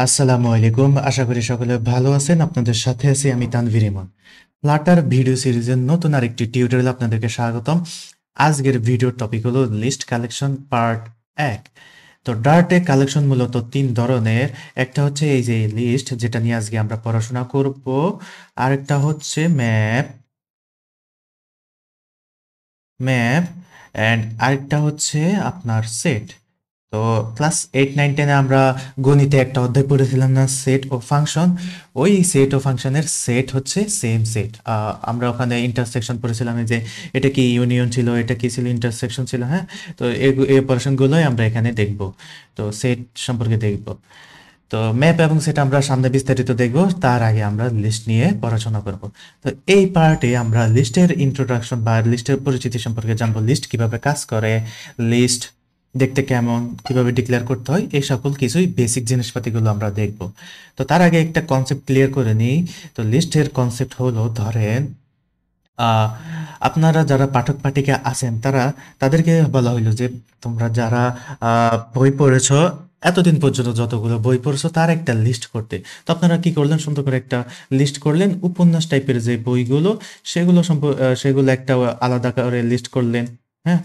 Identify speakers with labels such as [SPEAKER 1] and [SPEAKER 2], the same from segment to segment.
[SPEAKER 1] আসসালামু আলাইকুম। আশা করি সকলে ভালো আছেন। আপনাদের সাথে আছি আমি তানভীর ইমন। ফ্লাটার ভিডিও সিরিজের নতুন আরেকটি টিউটোরিয়ালে আপনাদেরকে স্বাগতম। আজকের ভিডিওর টপিক হলো লিস্ট কালেকশন পার্ট ১। তো ডার্টে কালেকশন মূলত ৩ ধরনের। একটা হচ্ছে এই যে লিস্ট যেটা নিয়ে আজকে আমরা পড়াশোনা করব। আরেকটা হচ্ছে ম্যাপ অ্যান্ড আরেকটা হচ্ছে আপনার সেট। তো ক্লাস 8, 9, 10 আমরা গণিতে একটা অধ্যায় পড়েছিলাম না, সেট ও ফাংশন। ওই সেট ও ফাংশনের সেট হচ্ছে সেম সেট। আমরা ওখানে ইন্টারসেকশন পড়েছিলাম, এই যে এটা কি ইউনিয়ন ছিল, এটা কি ছিল, ইন্টারসেকশন ছিল। হ্যাঁ, তো এই অপারেশনগুলোই আমরা এখানে দেখব। তো সেট সম্পর্কে দেখব। তো ম্যাপ এবং সেটা আমরা সামনে বিস্তারিত দেখব, তার আগে আমরা লিস্ট নিয়ে পড়াশোনা করব। তো এই পার্টে আমরা লিস্টের ইন্ট্রোডাকশন বা লিস্টের পরিচিতি সম্পর্কে জানবো, লিস্ট কিভাবে কাজ করে, লিস্ট দেখতে কেমন, কিভাবে ডিক্লেয়ার করতে হয়, এই সকল কিছুই বেসিক জিনিসপাতিগুলো আমরা দেখব। তো তার আগে একটা কনসেপ্ট ক্লিয়ার করে নিই। তো লিস্টের কনসেপ্ট হলো, ধরেন আহ, আপনারা যারা পাঠক পাঠিকা আছেন তাদেরকে বলা হইলো যে তোমরা যারা বই পড়েছো, এতদিন পর্যন্ত যতগুলো বই পড়েছো তার একটা লিস্ট করতে। তো আপনারা কি করলেন, সুন্দর করে একটা লিস্ট করলেন। উপন্যাস টাইপের যে বইগুলো, সেগুলো একটা আলাদা করে লিস্ট করলেন। হ্যাঁ,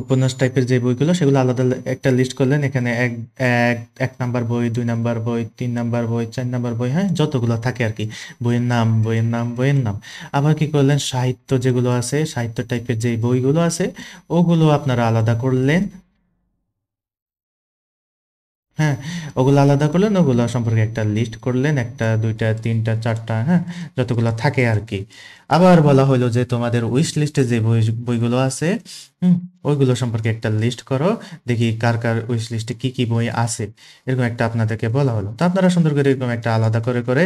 [SPEAKER 1] উপন্যাস টাইপের যে বইগুলো সেগুলো আলাদা একটা লিস্ট করলেন। এখানে এক এক এক নাম্বার বই, 2 নাম্বার বই, 3 নাম্বার বই, 4 নাম্বার বই, হ্যাঁ, যতগুলো থাকে আর কি। বইয়ের নাম। আবার কি করলেন, সাহিত্য যেগুলো আছে, সাহিত্য টাইপের যে বইগুলো আছে, ওগুলো আপনারা আলাদা করলেন। হ্যাঁ, ওগুলো আলাদা করলেন, ওগুলো সম্পর্কে একটা লিস্ট করলেন, একটা, দুইটা, তিনটা, চারটা, হ্যাঁ, যতগুলো থাকে আর কি। আবার বলা হলো যে তোমাদের উইশ লিস্টে যে বইগুলো আছে, হুম, ওইগুলো সম্পর্কে একটা লিস্ট করো, দেখি কার কার উইশ লিস্টে কি কি বই আছে। এরকম একটা আপনাদেরকে বলা হলো। তো আপনারা সুন্দর করে এরকম একটা আলাদা করে করে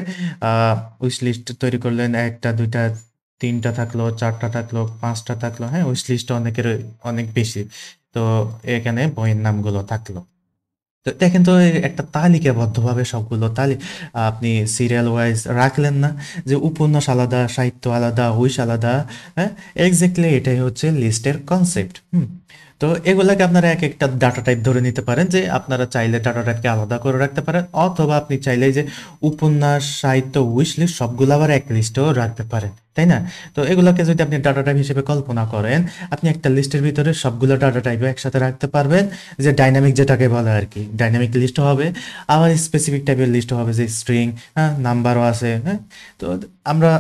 [SPEAKER 1] উইশ লিস্ট তৈরি করলেন। একটা, দুইটা, তিনটা থাকলো, চারটা থাকলো, পাঁচটা থাকলো, হ্যাঁ, উইশ লিস্ট অনেকের অনেক বেশি। তো এখানে বইয়ের নামগুলো থাকলো। তো দেখেন তো, একটা তালিকাবদ্ধভাবে সবগুলো আপনি সিরিয়াল ওয়াইজ রাখলেন না, যে উপন্যাস আলাদা, সাহিত্য আলাদা, হুইস আলাদা। হ্যাঁ, এক্স্যাক্টলি এটাই হচ্ছে লিস্টের কনসেপ্ট। তো এগুলাকে আপনারা এক একটা ডাটা টাইপ ধরে নিতে পারেন, যে আপনারা চাইলে ডাটা টাইপকে আলাদা করে রাখতে পারেন, অথবা আপনি চাইলে যে উপন্যাস, সাহিত্য, উইশ লিস্ট সবগুলো আবার এক লিস্টেও রাখতে পারেন, তাই না? তো এগুলোকে যদি আপনি ডাটা টাইপ হিসেবে কল্পনা করেন, আপনি একটা লিস্টের ভিতরে সবগুলো ডাটা টাইপও একসাথে রাখতে পারবেন। যে ডাইনামিক যেটাকে বলে আর কি, ডাইনামিক লিস্ট হবে। আবার স্পেসিফিক টাইপের লিস্ট হবে, যে স্ট্রিং, হ্যাঁ, নাম্বারও আছে। হ্যাঁ, তো আমরা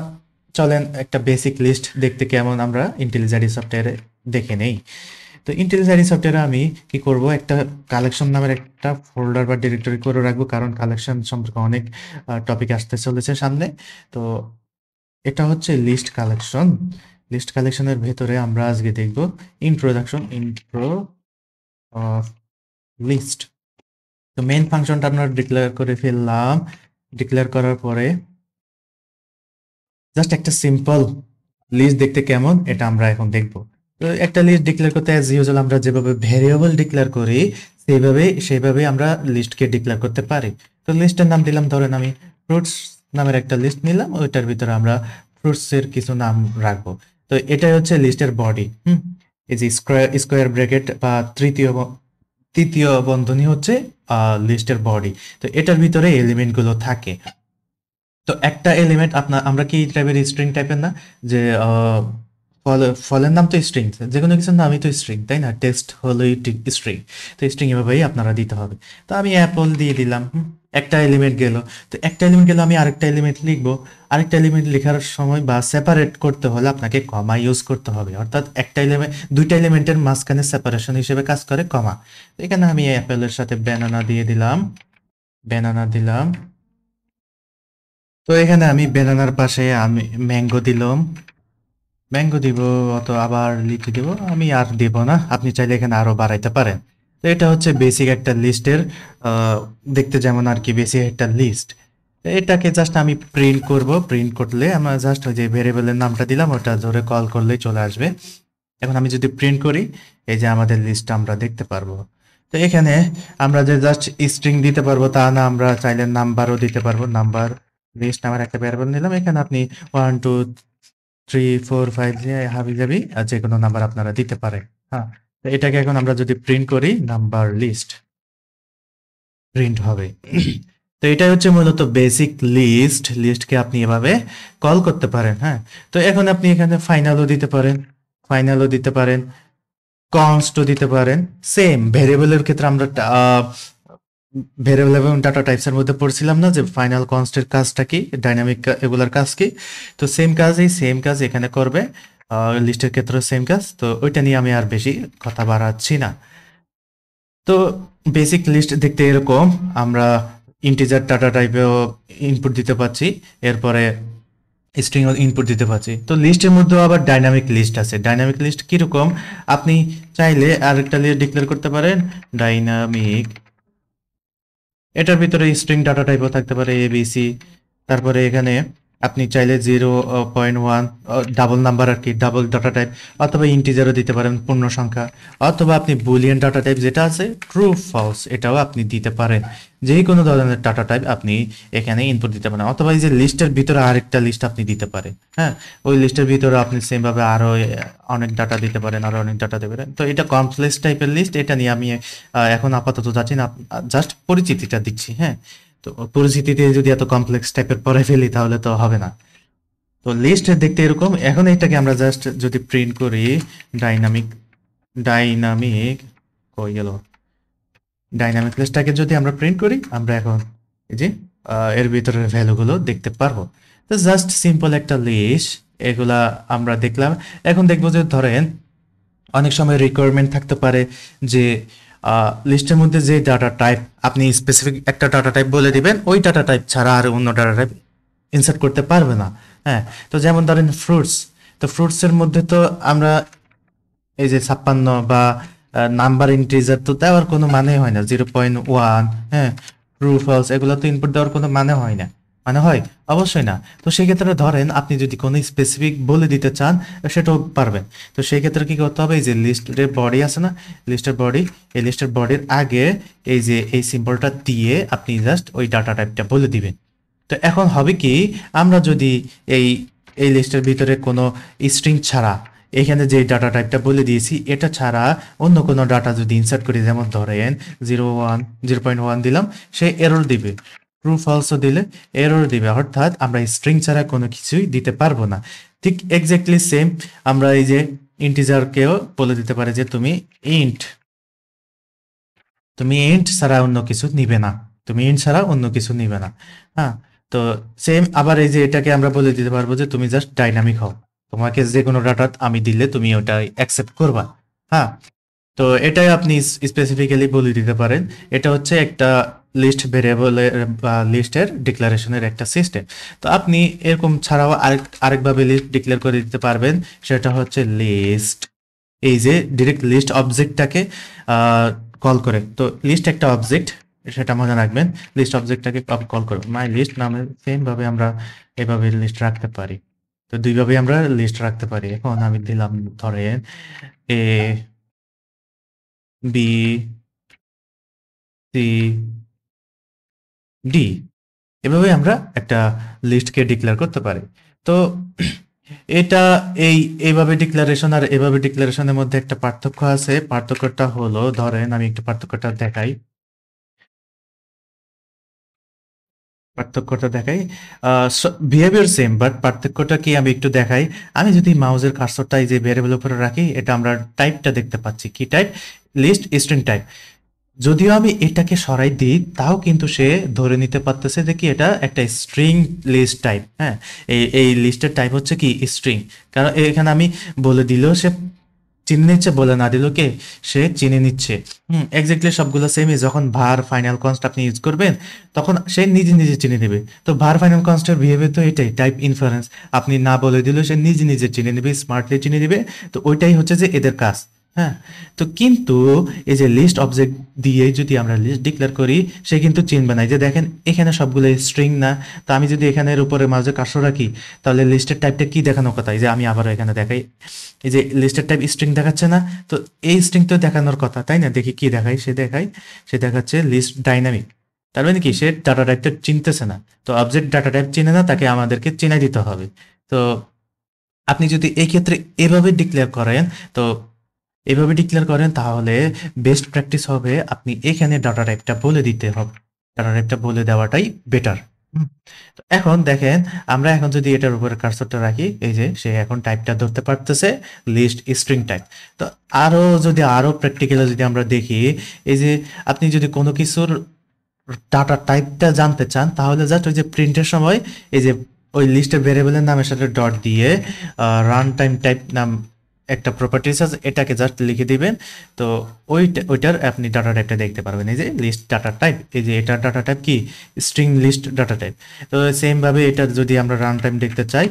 [SPEAKER 1] চলেন একটা বেসিক লিস্ট দেখতে কেমন আমরা ইন্টেলিজারি সফটওয়্যারে দেখে নেই। তো ইন্টেলিজারি সফটওয়্যারে আমি কি করব, একটা কালেকশন নামের একটা ফোল্ডার বা ডিরেক্টরি করে রাখবো, কারণ কালেকশন সম্পর্কে অনেক টপিক আসতে চলেছে সামনে। তো এটা হচ্ছে লিস্ট কালেকশন। লিস্ট কালেকশনের ভেতরে আমরা আজকে দেখব ইন্ট্রো অফ লিস্ট। তো মেইন ফাংশনটা আমরা ডিক্লেয়ার করে ফেললাম। ডিক্লেয়ার করার পরে জাস্ট একটা সিম্পল লিস্ট দেখতে কেমন এটা আমরা এখন দেখব। তো একটা লিস্ট ডিক্লেয়ার করতে অ্যাজ ইউজুয়াল আমরা যেভাবে ভেরিয়েবল ডিক্লেয়ার করি, সেইভাবে আমরা লিস্টকে ডিক্লেয়ার করতে পারি। তো লিস্টের নাম দিলাম, ধরেন আমি ফ্রুটস নামের একটা লিস্ট নিলাম, ওইটার ভিতরে আমরা ফ্রুটসের কিছু নাম রাখবো। তো এটাই হচ্ছে লিস্টের বডি। এই যে স্কোয়ার স্কোয়ার ব্র্যাকেট বা তৃতীয় বন্ধনী হচ্ছে লিস্টের বডি। তো এটার ভিতরে এলিমেন্টগুলো থাকে। তো একটা এলিমেন্ট আমরা কি টাইপের স্ট্রিং টাইপের না, যে ফলের নাম তো স্ট্রিং, যে কোনো কিছুর নামই তো স্ট্রিং, তাই না? টেক্সট হলোই স্ট্রিং। তো স্ট্রিং এভাবেই আপনারা দিতে হবে। তো আমি অ্যাপল দিয়ে দিলাম। একটা এলিমেন্ট গেল। তো একটা এলিমেন্ট গেল, আমি আরেকটা এলিমেন্ট লিখবো। আরেকটা এলিমেন্ট লেখার সময় বা সেপারেট করতে হলে আপনাকে কমা ইউজ করতে হবে, অর্থাৎ একটা এলিমেন্ট, দুইটা এলিমেন্টের মাঝখানে সেপারেশন হিসেবে কাজ করে কমা। তো এখানে আমি অ্যাপেলের সাথে ব্যানানা দিয়ে দিলাম, ব্যানানা দিলাম। তো এখানে আমি বেনানার পাশে আমি ম্যাঙ্গো দিলাম, ম্যাঙ্গো দিব, অত আবার লিচু দিব, আমি আর দিব না, আপনি চাইলে এখানে আরো বাড়াইতে পারেন। তো এটা হচ্ছে বেসিক একটা লিস্টের, দেখতে যেমন আর কি, বেসিক একটা লিস্ট। এটাকে জাস্ট আমি প্রিন্ট করব। প্রিন্ট করলে আমরা জাস্ট ওই যে ভেরিয়েবলের নামটা দিলাম, ওটা ধরে কল করলেই চলে আসবে। এখন আমি যদি প্রিন্ট করি, এই যে আমাদের লিস্টটা আমরা দেখতে পারবো। তো এখানে আমরা যে জাস্ট স্ট্রিং দিতে পারবো তা না, আমরা চাইলে নাম্বারও দিতে পারবো। নাম্বার লিস্ট নামের একটা ভ্যারিয়েবল নিলাম, এখানে আপনি 1 2 3 4 5 দিয়ে হাবি যাবি আর যে কোনো নাম্বার আপনারা দিতে পারেন। হ্যাঁ, তো এটাকে এখন আমরা যদি প্রিন্ট করি, নাম্বার লিস্ট প্রিন্ট হবে। তো এটাই হচ্ছে মূলত বেসিক লিস্ট। লিস্টকে আপনি এভাবে কল করতে পারেন। হ্যাঁ, তো এখন আপনি এখানে ফাইনালও দিতে পারেন, ফাইনালও দিতে পারেন, কনস্টও দিতে পারেন। সেম ভেরিয়েবলের ক্ষেত্রে আমরা ভেরিয়েবল এবং ডাটা টাইপসের মধ্যে পড়ছিলাম না যে ফাইনাল কনস্টের কাজটা কি, ডাইনামিক এগুলার কাজ কি। তো সেম কাজ এখানে করবে, লিস্টের ক্ষেত্রে সেম কাজ। তো ওইটা নিয়ে আমি আর বেশি কথা বাড়াচ্ছি না। তো বেসিক লিস্ট দেখতে এরকম, আমরা ইন্টিজার ডাটা টাইপেও ইনপুট দিতে পারছি, এরপরে স্ট্রিং ইনপুট দিতে পারছি। তো লিস্টের মধ্যেও আবার ডাইনামিক লিস্ট আছে। ডাইনামিক লিস্ট কিরকম, আপনি চাইলে আরেকটা লিস্ট ডিক্লেয়ার করতে পারেন ডাইনামিক, এটার ভিতরে স্ট্রিং ডাটা টাইপও থাকতে পারে এবিসি। তারপরে এখানে আপনি চাইলে 0.1 ডাবল নাম্বার আর কি, ডাবল ডাটা টাইপ, অথবা ইন্টিজারও দিতে পারেন পূর্ণ সংখ্যা, অথবা আপনি বুলিয়ান ডাটা টাইপ যেটা আছে ট্রু ফলস এটাও আপনি দিতে পারেন। যে কোনো ধরনের ডাটা টাইপ আপনি এখানে ইনপুট দিতে পারেন, অথবা এই যে লিস্টের ভিতরে আরেকটা লিস্ট আপনি দিতে পারেন। হ্যাঁ, ওই লিস্টের ভিতরে আপনি সেমভাবে আরও অনেক ডাটা দিতে পারেন, আরও অনেক ডাটা দিতে পারেন। তো এটা কমপ্লেক্স টাইপের লিস্ট, এটা নিয়ে আমি এখন আপাতত যাচ্ছি না, জাস্ট পরিচিতিটা দিচ্ছি। হ্যাঁ, তো পরিচিতিতে যদি এত কমপ্লেক্স টাইপের পরে ফেলি তাহলে তো হবে না। তো লিস্ট দেখতে এরকম। এখন এটাকে আমরা জাস্ট যদি প্রিন্ট করি ডাইনামিক, ডাইনামিক কই গেল, ডাইনামিক লিস্টটাকে যদি আমরা প্রিন্ট করি, আমরা এখন এই যে এর ভিতরের ভ্যালুগুলো দেখতে পারবো। তো জাস্ট সিম্পল একটা লিস্ট, এগুলা আমরা দেখলাম। এখন দেখবো যে ধরেন অনেক সময় রিকোয়ারমেন্ট থাকতে পারে যে লিস্টের মধ্যে যে ডাটা টাইপ আপনি স্পেসিফিক একটা ডাটা টাইপ বলে দিবেন, ওই ডাটা টাইপ ছাড়া আর অন্য ডাটা টাইপ ইনসার্ট করতে পারবে না। হ্যাঁ, তো যেমন ধরেন ফ্রুটস, তো ফ্রুটসের মধ্যে তো আমরা এই যে 56 বা নাম্বার ইন্টিজার তো দেওয়ার কোনো মানে হয় না, 0.1, হ্যাঁ, ট্রু ফলস এগুলো তো ইনপুট দেওয়ার কোনো মানে হয় না, মানে হয় অবশ্যই না। তো সেই ক্ষেত্রে ধরেন আপনি যদি কোনো স্পেসিফিক বলে দিতে চান সেটাও পারবেন। তো সেই ক্ষেত্রে কি করতে হবে, এই যে লিস্টের বডি আছে না, লিস্টের বডি, এই লিস্টের বডির আগে এই যে এই সিম্বলটা দিয়ে আপনি জাস্ট ওই ডাটা টাইপটা বলে দিবেন। তো এখন হবে কি, আমরা যদি এই এই লিস্টের ভিতরে কোনো স্ট্রিং ছাড়া এখানে যে ডাটা টাইপটা বলে দিয়েছি এটা ছাড়া অন্য কোনো ডাটা যদি ইনসার্ট করি, যেমন ধরেন 0.1 দিলাম, সে এরর দিবে। ট্রু ফলসও দিলে এরর দিবে, অর্থাৎ আমরা স্ট্রিং ছাড়া কোনো কিছুই দিতে পারবো না। ঠিক এক্স্যাক্টলি সেম আমরা এই যে ইন্টিজারকেও বলে দিতে পারি যে তুমি ইন্ট ছাড়া অন্য কিছু নিবে না, তুমি ইন্ট ছাড়া অন্য কিছু নিবে না। হ্যাঁ, তো সেম আবার এই যে এটাকে আমরা বলে দিতে পারবো যে তুমি জাস্ট ডাইনামিক হও, তোমাকে যে কোনো ডাটা আমি দিলে তুমি ওটা অ্যাকসেপ্ট করবা। হ্যাঁ, তো এটাই আপনি স্পেসিফিক্যালি বলে দিতে পারেন। এটা হচ্ছে একটা লিস্ট ভেরিয়েবলের বা লিস্টের ডিক্লারেশনের একটা সিস্টেম। তো আপনি এরকম ছাড়াও আরেকভাবে লিস্ট ডিক্লেয়ার করে দিতে পারবেন, সেটা হচ্ছে লিস্ট, এই যে ডিরেক্ট লিস্ট অবজেক্টটাকে কল করে। তো লিস্ট একটা অবজেক্ট, সেটা মনে রাখবেন, লিস্ট অবজেক্টটাকে কল করে মাই লিস্ট নামে সেম ভাবে আমরা এভাবে লিস্ট রাখতে পারি। তো দুইভাবে আমরা লিস্ট রাখতে পারি। এখন আমি দিলাম ধরেন এ বি সি ডি, এভাবে আমরা একটা লিস্টকে ডিক্লেয়ার করতে পারি। তো এটা এইভাবে ডিক্লারেশন আর এভাবে ডিক্লারেশনের মধ্যে একটা পার্থক্য আছে। পার্থক্যটা হলো, ধরেন আমি একটু পার্থক্যটা দেখাই, পার্থক্যটা দেখাই। বিহেভিয়ার সেম, বাট পার্থক্যটা কি আমি একটু দেখাই। আমি যদি মাউসের কার্সরটা এই যে ভেরিয়েবল উপরে রাখি, এটা আমরা টাইপটা দেখতে পাচ্ছি, কি টাইপ, লিস্ট স্ট্রিং টাইপ। যদিও আমি এটাকে সরাই দিই তাও কিন্তু সে ধরে নিতে পারতেছে যে কি এটা একটা স্ট্রিং লিস্ট টাইপ। হ্যাঁ, এই লিস্টের টাইপ হচ্ছে কি স্ট্রিং, কারণ এখানে আমি বলে দিলেও সে চিনে নিচ্ছে, বলে না দিলেও কে সে চিনে নিচ্ছে। এক্স্যাক্টলি সবগুলো সেমই। যখন ভার ফাইনাল কনস্ট আপনি ইউজ করবেন তখন সে নিজে নিজে চিনে নেবে। তো ভার ফাইনাল কনস্টের বিহেভিয়ার তো এটাই, টাইপ ইনফারেন্স। আপনি না বলে দিলেও সে নিজে নিজে চিনে নেবে, স্মার্টলি চিনে নেবে। তো ওইটাই হচ্ছে যে এদের কাজ। হ্যাঁ, তো কিন্তু এই যে লিস্ট অবজেক্ট দিয়ে যদি আমরা লিস্ট ডিক্লেয়ার করি, সে কিন্তু চিনবে না। এই যে দেখেন এখানে সবগুলো স্ট্রিং না, তো আমি যদি এখানের উপরে মাঝে কার্সর রাখি তাহলে লিস্টের টাইপটা কি দেখানোর কথা, এই যে আমি আবার এখানে দেখাই, এই যে লিস্টের টাইপ স্ট্রিং দেখাচ্ছে না, তো এই স্ট্রিং তো দেখানোর কথা তাই না। দেখি কি দেখাই, সে দেখাচ্ছে লিস্ট ডাইনামিক। তার মানে কি, সে ডাটা টাইপটা চিনতেছে না। তো অবজেক্ট ডাটা টাইপ চিনে না, তাকে আমাদেরকে চিনাই দিতে হবে। তো আপনি যদি এই ক্ষেত্রে এভাবে ডিক্লেয়ার করেন, তো এভাবে ডিক্লেয়ার করেন তাহলে বেস্ট প্র্যাকটিস হবে আপনি এখানে ডাটা টাইপটা বলে দিতে হবে, ডাটা টাইপটা বলে দেওয়াটাই বেটার। তো এখন দেখেন, আমরা এখন যদি এটার উপরে কার্সরটা রাখি, এই যে সে এখন টাইপটা ধরতে পারতেছে, লিস্ট স্ট্রিং টাইপ। তো আরো প্র্যাকটিক্যালি যদি আমরা দেখি, এই যে আপনি যদি কোনো কিছুর ডাটা টাইপটা জানতে চান, তাহলে জাস্ট ওই যে প্রিন্টের সময় এই যে ওই লিস্টের ভেরিয়েবলের নামের সাথে ডট দিয়ে রান টাইম টাইপ নাম একটা প্রপার্টিস আছে, এটাকে জাস্ট লিখে দিবেন। তো ওইটার আপনি ডাটা টাইপটা দেখতে পারবেন, এই যে লিস্ট ডাটা টাইপ, এই যে এটার ডাটা টাইপ কি স্ট্রিং লিস্ট ডাটা টাইপ। তো সেম ভাবে এটার যদি আমরা রান টাইম দেখতে চাই,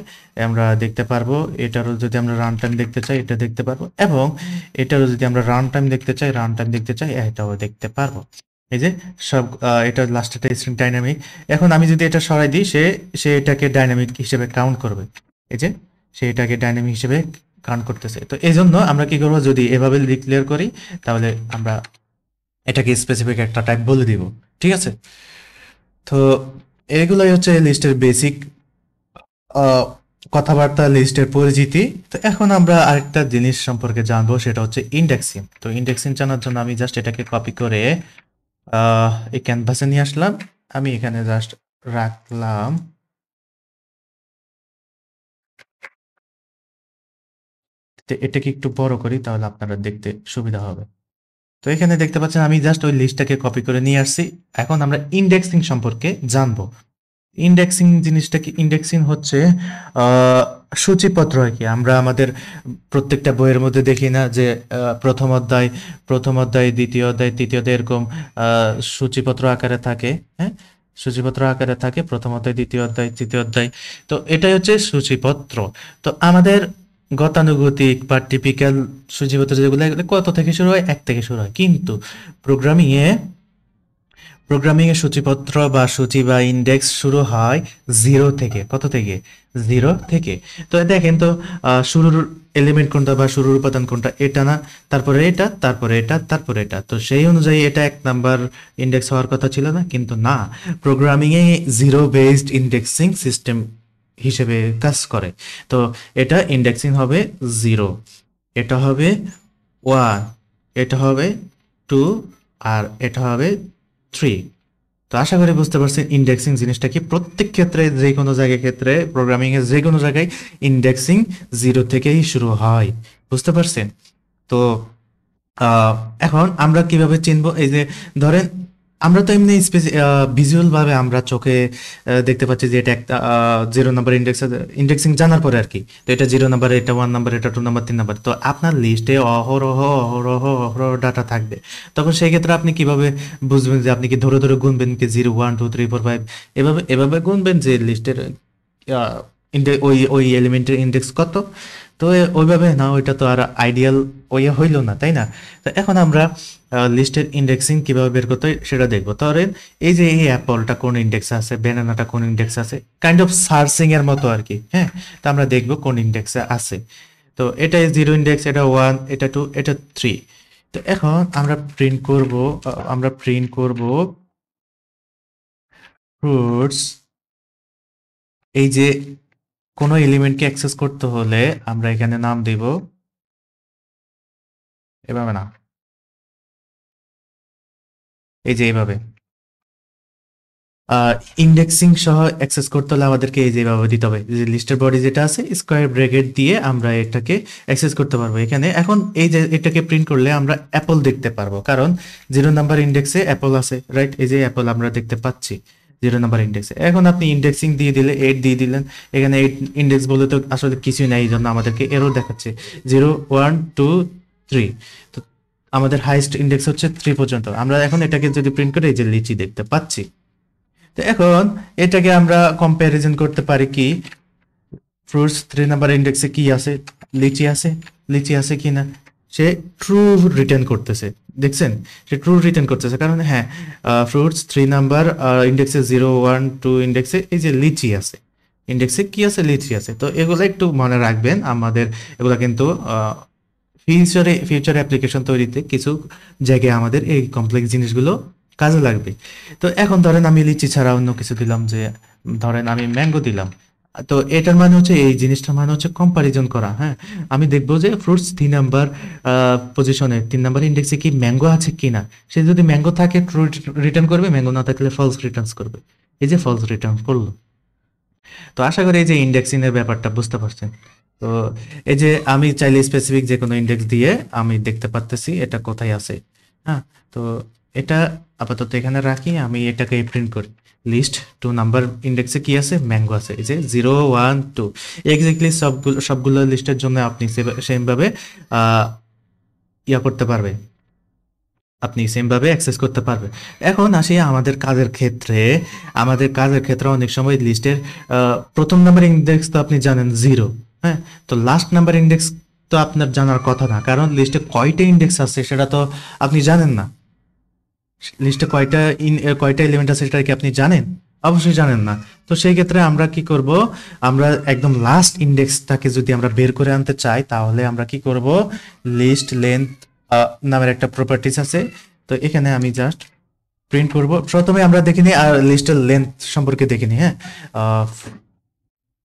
[SPEAKER 1] আমরা দেখতে পারবো। এটারও যদি আমরা রান টাইম দেখতে চাই, এটা দেখতে পারবো। এবং এটারও যদি আমরা রান টাইম দেখতে চাই, এটাও দেখতে পারবো। এই যে সব এটা লাস্টেরটা স্ট্রিং ডাইনামিক। এখন আমি যদি এটা সরাই দিই, সে সে এটাকে ডাইনামিক হিসেবে কাউন্ট করবে। এই যে সে এটাকে ডাইনামিক হিসেবে কাউন্ট করতেছে। তো এই জন্য আমরা কি করবো, যদি এভাবে ডিক্লেয়ার করি, তাহলে আমরা এটাকে স্পেসিফিক একটা টাইপ বলে দিব। ঠিক আছে? তো এগুলোই হচ্ছে লিস্টের বেসিক কথাবার্তা, লিস্টের পরিচিতি। তো এখন আমরা আরেকটা জিনিস সম্পর্কে জানবো, সেটা হচ্ছে ইন্ডেক্সিং। তো ইন্ডেক্সিং জানার জন্য আমি জাস্ট এটাকে কপি করে এই ক্যানভাসে নিয়ে আসলাম। আমি এখানে জাস্ট রাখলাম। এটাকে একটু বড় করি, তাহলে আপনারা দেখতে সুবিধা হবে। তো এখানে দেখতে পাচ্ছেন আমি জাস্ট ওই লিস্টটাকে কপি করে নিয়ে আসছি। এখন আমরা ইন্ডেক্সিং সম্পর্কে জানবো। ইন্ডেক্সিং জিনিসটা কি? ইন্ডেক্সিং হচ্ছে আহ, সূচিপত্র আর কি। আমরা আমাদের প্রত্যেকটা বইয়ের মধ্যে দেখি না যে প্রথম অধ্যায়, দ্বিতীয় অধ্যায়, তৃতীয় অধ্যায়, এরকম সূচিপত্র আকারে থাকে। হ্যাঁ, সূচিপত্র আকারে থাকে প্রথম অধ্যায়, দ্বিতীয় অধ্যায়, তৃতীয় অধ্যায়। তো এটাই হচ্ছে সূচিপত্র। তো আমাদের গতানুগতিক বা টিপিক্যাল সূচিপত্র যেগুলো, এগুলো কত থেকে শুরু হয়? 1 থেকে শুরু হয়। কিন্তু প্রোগ্রামিংয়ে প্রোগ্রামিংয়ে সূচিপত্র বা সূচি বা ইন্ডেক্স শুরু হয় 0 থেকে। কত থেকে? 0 থেকে। তো দেখেন তো, শুরুর এলিমেন্ট কোনটা বা শুরুর উপাদান কোনটা? এটা না, তারপরে এটা, তারপরে এটা, তারপরে এটা। তো সেই অনুযায়ী এটা 1 নাম্বার ইন্ডেক্স হওয়ার কথা ছিল না? কিন্তু না, প্রোগ্রামিংয়ে জিরো বেসড ইন্ডেক্সিং সিস্টেম হিসেবে কাজ করে। তো এটা ইন্ডেক্সিং হবে 0, এটা হবে 1, এটা হবে 2, আর এটা হবে 3। তো আশা করি বুঝতে পারছেন ইন্ডেক্সিং জিনিসটা কি। প্রত্যেক ক্ষেত্রে, যে কোনো জায়গায় ক্ষেত্রে, প্রোগ্রামিং এর যে কোনো জায়গায় ইন্ডেক্সিং 0 থেকেই শুরু হয়। বুঝতে পারছেন? তো এখন আমরা কিভাবে চিনবো? এই যে ধরেন, আমরা তো এমনি ভিজুয়াল ভাবে আমরা চোখে দেখতে পাচ্ছি যে এটা একটা 0 নাম্বার ইন্ডেক্সিং জানার পরে আর কি। তো এটা 0 নাম্বার, এটা 1 নাম্বার, এটা 2 নাম্বার, 3 নাম্বার। তো আপনার লিস্টে অহরহ ডাটা থাকবে। তখন সেই ক্ষেত্রে আপনি কিভাবে বুঝবেন যে আপনি কি ধরে ধরে গুনবেন কি 0, 1, 2, 3, 4, 5 এভাবে এভাবে গুনবেন যে লিস্টের ওই এলিমেন্টের ইন্ডেক্স কত? তো ওইভাবে না, ওইটা তো আর আইডিয়াল ওয়ে হইল না, তাই না? তো এখন আমরা লিস্টের ইন্ডেক্সিং কিভাবে বের করতে হয় সেটা দেখবো। ধরেন এই যে এই অ্যাপলটা কোন ইন্ডেক্সে আছে, ব্যানানাটা কোন ইন্ডেক্সে আছে, কাইন্ড অফ সার্চিং এর মতো আর কি। হ্যাঁ, তো আমরা দেখবো কোন ইন্ডেক্সে আছে। তো এটা 0 ইন্ডেক্স, এটা 1, এটা 2, এটা 3। তো এখন আমরা প্রিন্ট করব ফ্রুটস। এই যে কোনো এলিমেন্টকে অ্যাক্সেস করতে হলে আমরা এখানে নাম দেব, এভাবে না, এই যে এইভাবে। ইন্ডেক্সিং সহ অ্যাক্সেস করতে হলে আমাদেরকে এই যে এইভাবে দিতে হবে, যে লিস্টের বডি যেটা আছে স্কোয়ার ব্র্যাকেট দিয়ে আমরা এটাকে অ্যাক্সেস করতে পারবো এখানে। এখন এই যে এটাকে প্রিন্ট করলে আমরা অ্যাপল দেখতে পারবো, কারণ 0 নাম্বার ইন্ডেক্সে অ্যাপল আছে, রাইট? এই যে অ্যাপল আমরা দেখতে পাচ্ছি 0 নাম্বার ইন্ডেক্সে। এখন আপনি ইন্ডেক্সিং দিয়ে দিলে 8 দিয়ে দিলেন, এখানে 8 ইন্ডেক্স বলে তো আসলে কিছুই নাই, এই জন্য আমাদেরকে এরর দেখাচ্ছে 0, 1, 2, 3। তো আমাদের হাইস্ট ইন্ডেক্স হচ্ছে 3 পর্যন্ত। আমরা এখন এটাকে যদি প্রিন্ট করে এই যে লিচি দেখতে পাচ্ছি। তো এখন এটাকে আমরা কম্প্যারিজন করতে পারি কি, ফ্রুটস 3 নাম্বার ইন্ডেক্সে কি আছে? লিচি আছে কিনা। সে ট্রু রিটার্ন করতেছে, দেখছেন? সে ট্রু রিটার্ন করতেছে, কারণ হ্যাঁ, ফ্রুটস 3 নাম্বার ইন্ডেক্সে 0, 1, 2 ইন্ডেক্সে এই যে লিচি আছে, ইন্ডেক্সে কি আছে? লিচি আছে। তো এগুলো একটু মনে রাখবেন, আমাদের এগুলো কিন্তু ফিউচারে অ্যাপ্লিকেশন তৈরিতে কিছু জায়গায় আমাদের এই কমপ্লেক্স জিনিসগুলো কাজে লাগবে। তো এখন ধরেন আমি লিচি ছাড়া অন্য কিছু দিলাম, যে ধরেন আমি ম্যাঙ্গো দিলাম। তো এটার মানে হচ্ছে এই জিনিসটার মানে হচ্ছে কম্পারিজন করা। হ্যাঁ, আমি দেখবো যে ফ্রুটস 3 নাম্বার পজিশনে 3 নাম্বার ইন্ডেক্সে কি ম্যাঙ্গো আছে কিনা। সে যদি ম্যাঙ্গো থাকে ট্রু রিটার্ন করবে, ম্যাঙ্গো না থাকলে ফলস রিটার্ন করবে। এই যে ফলস রিটার্ন করলো। তো আশা করি এই যে ইন্ডেক্সিং এর ব্যাপারটা বুঝতে পারছেন। তো এই যে আমি চাইলে স্পেসিফিক যে কোনো ইন্ডেক্স দিয়ে আমি দেখতে পারতেছি এটা কোথায় আছে। হ্যাঁ, তো এটা আপাতত এখানে রাখি, আমি এটাকে প্রিন্ট করি। লিস্ট 2 নাম্বার ইন্ডেক্সে কি আছে, ম্যাঙ্গো আছে, এই যে 0 1 2 এক্স্যাক্টলি সবগুলো লিস্টের জন্য আপনি সেমভাবে ইয়া করতে পারবে, আপনি সেমভাবে অ্যাক্সেস করতে পারবেন। এখন আসি আমাদের কাজের ক্ষেত্রে। আমাদের কাজের ক্ষেত্রে অনেক সময় লিস্টের প্রথম নাম্বার ইন্ডেক্স তো আপনি জানেন 0। হ্যাঁ, তো লাস্ট নাম্বার ইন্ডেক্স তো আপনার জানার কথা না, কারণ লিস্টে কয়টা ইন্ডেক্স আছে সেটা তো আপনি জানেন না। লিস্টে কয়টা এলিমেন্ট আছে সেটা কি আপনি জানেন? অবশ্যই জানেন না। তো সেই ক্ষেত্রে আমরা কি করব, আমরা একদম লাস্ট ইন্ডেক্সটাকে যদি আমরা বের করে আনতে চাই তাহলে আমরা কি করব, লিস্ট লেন্থ নামের একটা প্রপার্টিস আছে। তো এখানে আমি জাস্ট প্রিন্ট করব। প্রথমে আমরা দেখিনি আর লিস্টের লেন্থ সম্পর্কে দেখিনি। হ্যাঁ,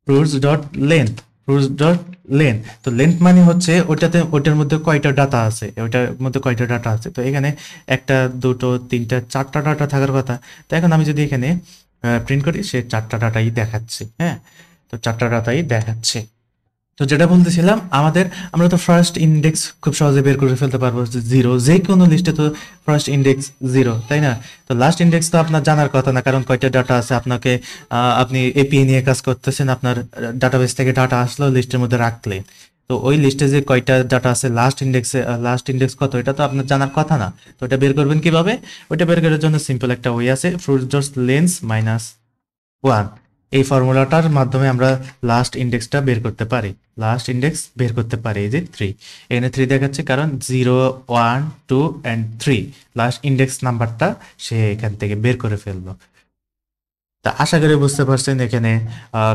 [SPEAKER 1] fruits dot length, fruits dot length. তো লেন্থ মানে হচ্ছে ওটার মধ্যে কয়টা ডাটা আছে, ওটার মধ্যে কয়টা ডাটা আছে। তো এখানে একটা, দুটো, তিনটা, চারটা ডাটা থাকার কথা। তো এখন আমি যদি এখানে প্রিন্ট করি, সে চারটা ডাটাই দেখাচ্ছে। হ্যাঁ, তো চারটা ডাটাই দেখাচ্ছে। তো যেটা বলতেছিলাম, আমরা তো ফার্স্ট ইন্ডেক্স খুব সহজে বের করে ফেলতে পারবো, 0। যে কোনো লিস্টে তো ফার্স্ট ইন্ডেক্স 0, তাই না? তো লাস্ট ইন্ডেক্স তো আপনার জানার কথা না, কারণ কয়টা ডাটা আছে আপনাকে, আপনি এপিআই নিয়ে কাজ করতেছেন, আপনার ডাটাবেস থেকে ডাটা আসলো লিস্টের মধ্যে রাখলে, তো ওই লিস্টে যে কয়টা ডাটা আছে লাস্ট ইন্ডেক্স কত, এটা তো আপনার জানার কথা না। তো এটা বের করবেন কিভাবে? ওইটা বের করার জন্য সিম্পল একটা ওয়ে আছে, ফ্রুট ডট লেন্থ মাইনাস 1। এই ফর্মুলাটার মাধ্যমে আমরা লাস্ট ইন্ডেক্সটা বের করতে পারি। লাস্ট ইন্ডেক্স বের করতে পারি, এই যে 3। এখানে 3 দেখাচ্ছে কারণ 0 1 2 অ্যান্ড 3 লাস্ট ইন্ডেক্স নাম্বারটা সে এখান থেকে বের করে ফেললো। তা আশা করি বুঝতে পারছেন এখানে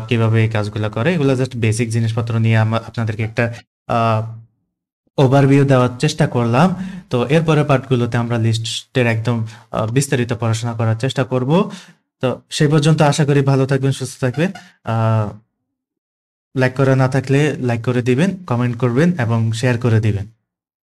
[SPEAKER 1] কিভাবে এই কাজগুলো করে। এগুলো জাস্ট বেসিক জিনিসপত্র নিয়ে আপনাদেরকে একটা ওভারভিউ দেওয়ার চেষ্টা করলাম। তো এরপরে পার্টগুলোতে আমরা লিস্টের একদম বিস্তারিত পড়াশোনা করার চেষ্টা করব। তো সেই পর্যন্ত আশা করি ভালো থাকবেন, সুস্থ থাকবেন। লাইক করা না থাকলে লাইক করে দিবেন, কমেন্ট করবেন এবং শেয়ার করে দিবেন।